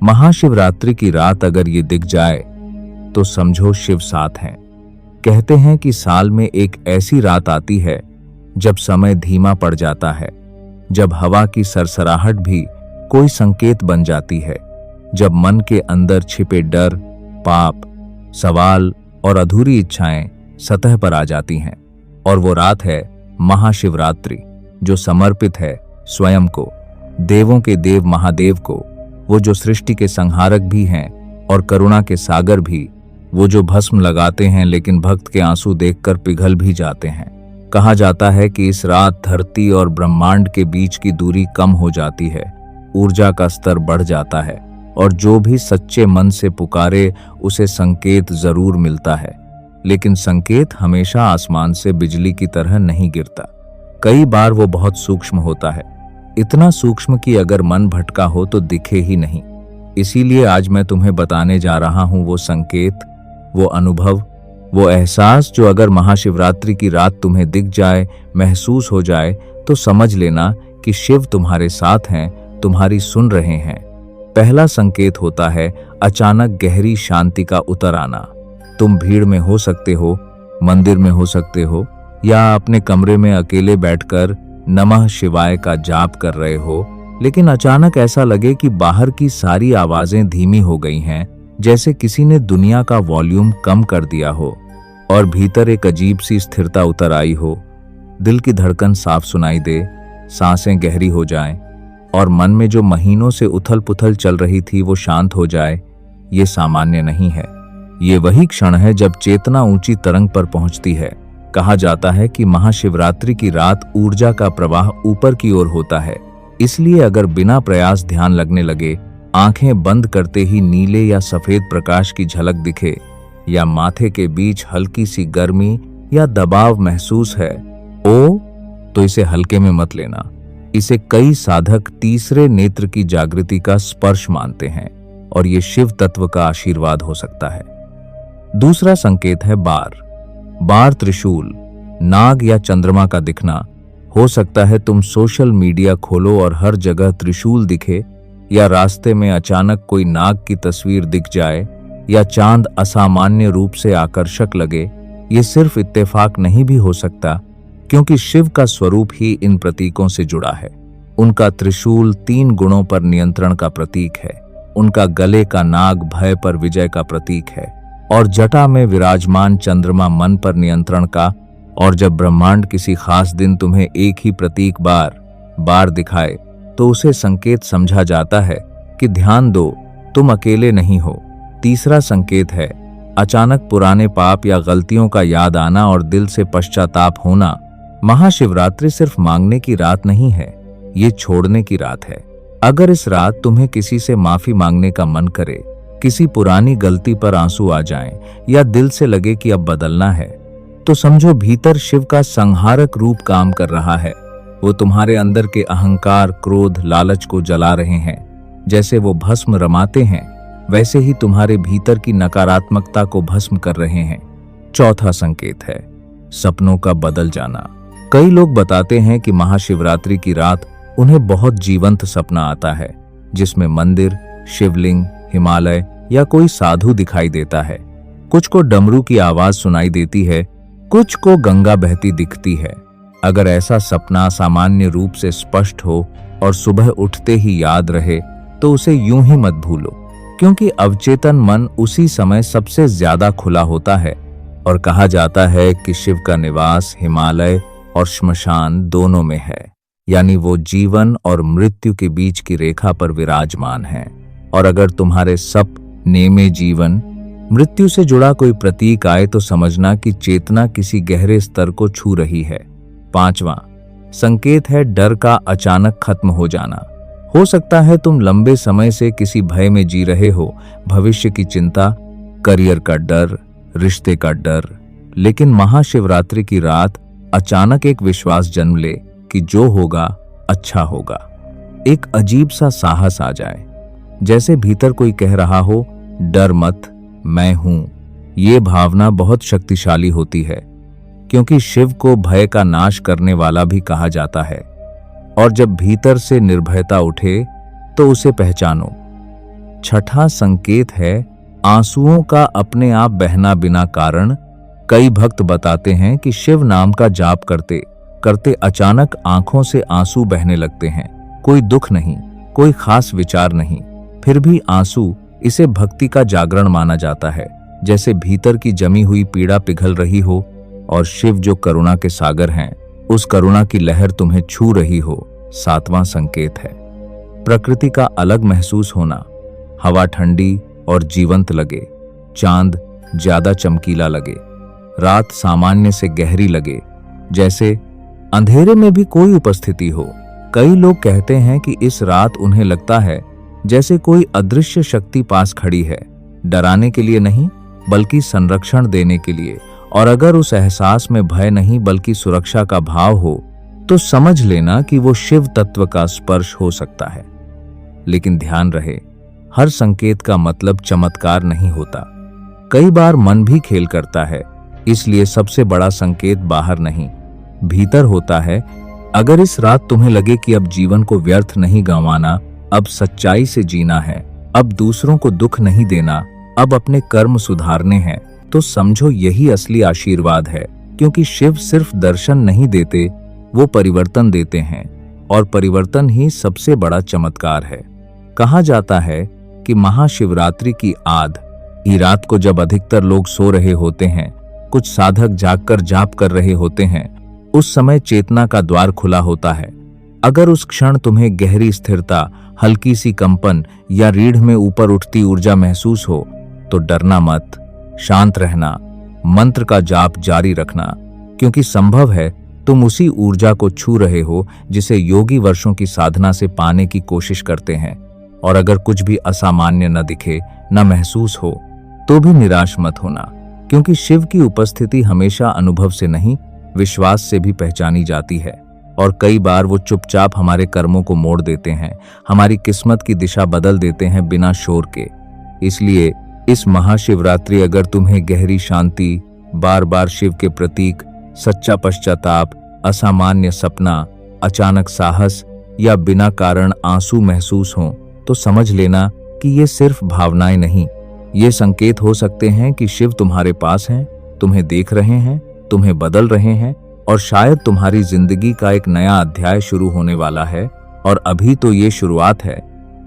महाशिवरात्रि की रात अगर ये दिख जाए तो समझो शिव साथ हैं। कहते हैं कि साल में एक ऐसी रात आती है जब समय धीमा पड़ जाता है, जब हवा की सरसराहट भी कोई संकेत बन जाती है, जब मन के अंदर छिपे डर, पाप, सवाल और अधूरी इच्छाएं सतह पर आ जाती हैं। और वो रात है महाशिवरात्रि, जो समर्पित है स्वयं को, देवों के देव महादेव को, वो जो सृष्टि के संहारक भी हैं और करुणा के सागर भी, वो जो भस्म लगाते हैं लेकिन भक्त के आंसू देखकर पिघल भी जाते हैं। कहा जाता है कि इस रात धरती और ब्रह्मांड के बीच की दूरी कम हो जाती है, ऊर्जा का स्तर बढ़ जाता है और जो भी सच्चे मन से पुकारे उसे संकेत जरूर मिलता है। लेकिन संकेत हमेशा आसमान से बिजली की तरह नहीं गिरता। कई बार वो बहुत सूक्ष्म होता है, इतना सूक्ष्म कि अगर मन भटका हो तो दिखे ही नहीं। इसीलिए आज मैं तुम्हें बताने जा रहा हूं वो संकेत, वो अनुभव, वो एहसास जो अगर महाशिवरात्रि की रात तुम्हें दिख जाए, महसूस हो जाए, तो समझ लेना कि शिव तुम्हारे साथ हैं, तुम्हारी सुन रहे हैं। पहला संकेत होता है अचानक गहरी शांति का उतर आना। तुम भीड़ में हो सकते हो, मंदिर में हो सकते हो, या अपने कमरे में अकेले बैठकर नमः शिवाय का जाप कर रहे हो, लेकिन अचानक ऐसा लगे कि बाहर की सारी आवाजें धीमी हो गई हैं, जैसे किसी ने दुनिया का वॉल्यूम कम कर दिया हो और भीतर एक अजीब सी स्थिरता उतर आई हो। दिल की धड़कन साफ सुनाई दे, सांसें गहरी हो जाएं और मन में जो महीनों से उथल पुथल चल रही थी वो शांत हो जाए। ये सामान्य नहीं है, ये वही क्षण है जब चेतना ऊंची तरंग पर पहुंचती है। कहा जाता है कि महाशिवरात्रि की रात ऊर्जा का प्रवाह ऊपर की ओर होता है, इसलिए अगर बिना प्रयास ध्यान लगने लगे, आंखें बंद करते ही नीले या सफेद प्रकाश की झलक दिखे, या माथे के बीच हल्की सी गर्मी या दबाव महसूस है, तो इसे हल्के में मत लेना। इसे कई साधक तीसरे नेत्र की जागृति का स्पर्श मानते हैं और ये शिव तत्व का आशीर्वाद हो सकता है। दूसरा संकेत है बार त्रिशूल, नाग या चंद्रमा का दिखना। हो सकता है तुम सोशल मीडिया खोलो और हर जगह त्रिशूल दिखे, या रास्ते में अचानक कोई नाग की तस्वीर दिख जाए, या चांद असामान्य रूप से आकर्षक लगे। ये सिर्फ इत्तेफाक नहीं भी हो सकता, क्योंकि शिव का स्वरूप ही इन प्रतीकों से जुड़ा है। उनका त्रिशूल 3 गुणों पर नियंत्रण का प्रतीक है, उनका गले का नाग भय पर विजय का प्रतीक है, और जटा में विराजमान चंद्रमा मन पर नियंत्रण का। और जब ब्रह्मांड किसी खास दिन तुम्हें एक ही प्रतीक बार दिखाए, तो उसे संकेत समझा जाता है कि ध्यान दो, तुम अकेले नहीं हो। तीसरा संकेत है अचानक पुराने पाप या गलतियों का याद आना और दिल से पश्चाताप होना। महाशिवरात्रि सिर्फ मांगने की रात नहीं है, ये छोड़ने की रात है। अगर इस रात तुम्हें किसी से माफी मांगने का मन करे, किसी पुरानी गलती पर आंसू आ जाएं, या दिल से लगे कि अब बदलना है, तो समझो भीतर शिव का संहारक रूप काम कर रहा है। वो तुम्हारे अंदर के अहंकार, क्रोध, लालच को जला रहे हैं। जैसे वो भस्म रमाते हैं, वैसे ही तुम्हारे भीतर की नकारात्मकता को भस्म कर रहे हैं। चौथा संकेत है सपनों का बदल जाना। कई लोग बताते हैं कि महाशिवरात्रि की रात उन्हें बहुत जीवंत सपना आता है, जिसमें मंदिर, शिवलिंग, हिमालय या कोई साधु दिखाई देता है। कुछ को डमरू की आवाज सुनाई देती है, कुछ को गंगा बहती दिखती है। अगर ऐसा सपना सामान्य रूप से स्पष्ट हो और सुबह उठते ही याद रहे, तो उसे यूं ही मत भूलो, क्योंकि अवचेतन मन उसी समय सबसे ज्यादा खुला होता है। और कहा जाता है कि शिव का निवास हिमालय और श्मशान दोनों में है, यानी वो जीवन और मृत्यु के बीच की रेखा पर विराजमान है। और अगर तुम्हारे सपने में जीवन मृत्यु से जुड़ा कोई प्रतीक आए, तो समझना कि चेतना किसी गहरे स्तर को छू रही है। पांचवा संकेत है डर का अचानक खत्म हो जाना। हो सकता है तुम लंबे समय से किसी भय में जी रहे हो, भविष्य की चिंता, करियर का डर, रिश्ते का डर, लेकिन महाशिवरात्रि की रात अचानक एक विश्वास जन्म ले कि जो होगा अच्छा होगा। एक अजीब सा साहस आ जाए, जैसे भीतर कोई कह रहा हो डर मत, मैं हूं। ये भावना बहुत शक्तिशाली होती है, क्योंकि शिव को भय का नाश करने वाला भी कहा जाता है। और जब भीतर से निर्भयता उठे तो उसे पहचानो। छठा संकेत है आंसुओं का अपने आप बहना बिना कारण। कई भक्त बताते हैं कि शिव नाम का जाप करते करते अचानक आंखों से आंसू बहने लगते हैं। कोई दुख नहीं, कोई खास विचार नहीं, फिर भी आंसू। इसे भक्ति का जागरण माना जाता है, जैसे भीतर की जमी हुई पीड़ा पिघल रही हो और शिव जो करुणा के सागर हैं, उस करुणा की लहर तुम्हें छू रही हो। सातवां संकेत है प्रकृति का अलग महसूस होना। हवा ठंडी और जीवंत लगे, चांद ज्यादा चमकीला लगे, रात सामान्य से गहरी लगे, जैसे अंधेरे में भी कोई उपस्थिति हो। कई लोग कहते हैं कि इस रात उन्हें लगता है जैसे कोई अदृश्य शक्ति पास खड़ी है, डराने के लिए नहीं बल्कि संरक्षण देने के लिए। और अगर उस एहसास में भय नहीं बल्कि सुरक्षा का भाव हो तो समझ लेना कि वो शिव तत्व का स्पर्श हो सकता है। लेकिन ध्यान रहे, हर संकेत का मतलब चमत्कार नहीं होता। कई बार मन भी खेल करता है, इसलिए सबसे बड़ा संकेत बाहर नहीं भीतर होता है। अगर इस रात तुम्हें लगे कि अब जीवन को व्यर्थ नहीं गंवाना, अब सच्चाई से जीना है, अब दूसरों को दुख नहीं देना, अब अपने कर्म सुधारने हैं, तो समझो यही असली आशीर्वाद है। क्योंकि शिव सिर्फ दर्शन नहीं देते, वो परिवर्तन देते हैं, और परिवर्तन ही सबसे बड़ा चमत्कार है। कहा जाता है कि महाशिवरात्रि की आधी रात को जब अधिकतर लोग सो रहे होते हैं, कुछ साधक जागकर जाप कर रहे होते हैं, उस समय चेतना का द्वार खुला होता है। अगर उस क्षण तुम्हें गहरी स्थिरता, हल्की सी कंपन या रीढ़ में ऊपर उठती ऊर्जा महसूस हो तो डरना मत, शांत रहना, मंत्र का जाप जारी रखना, क्योंकि संभव है तुम उसी ऊर्जा को छू रहे हो जिसे योगी वर्षों की साधना से पाने की कोशिश करते हैं। और अगर कुछ भी असामान्य न दिखे, न महसूस हो, तो भी निराश मत होना, क्योंकि शिव की उपस्थिति हमेशा अनुभव से नहीं विश्वास से भी पहचानी जाती है। और कई बार वो चुपचाप हमारे कर्मों को मोड़ देते हैं, हमारी किस्मत की दिशा बदल देते हैं बिना शोर के। इसलिए इस महाशिवरात्रि अगर तुम्हें गहरी शांति, बार बार शिव के प्रतीक, सच्चा पश्चाताप, असामान्य सपना, अचानक साहस या बिना कारण आंसू महसूस हों, तो समझ लेना कि ये सिर्फ भावनाएं नहीं, ये संकेत हो सकते हैं कि शिव तुम्हारे पास हैं, तुम्हें देख रहे हैं, तुम्हें बदल रहे हैं, और शायद तुम्हारी जिंदगी का एक नया अध्याय शुरू होने वाला है। और अभी तो ये शुरुआत है,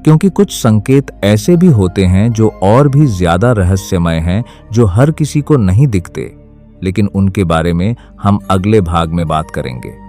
क्योंकि कुछ संकेत ऐसे भी होते हैं जो और भी ज्यादा रहस्यमय हैं, जो हर किसी को नहीं दिखते, लेकिन उनके बारे में हम अगले भाग में बात करेंगे।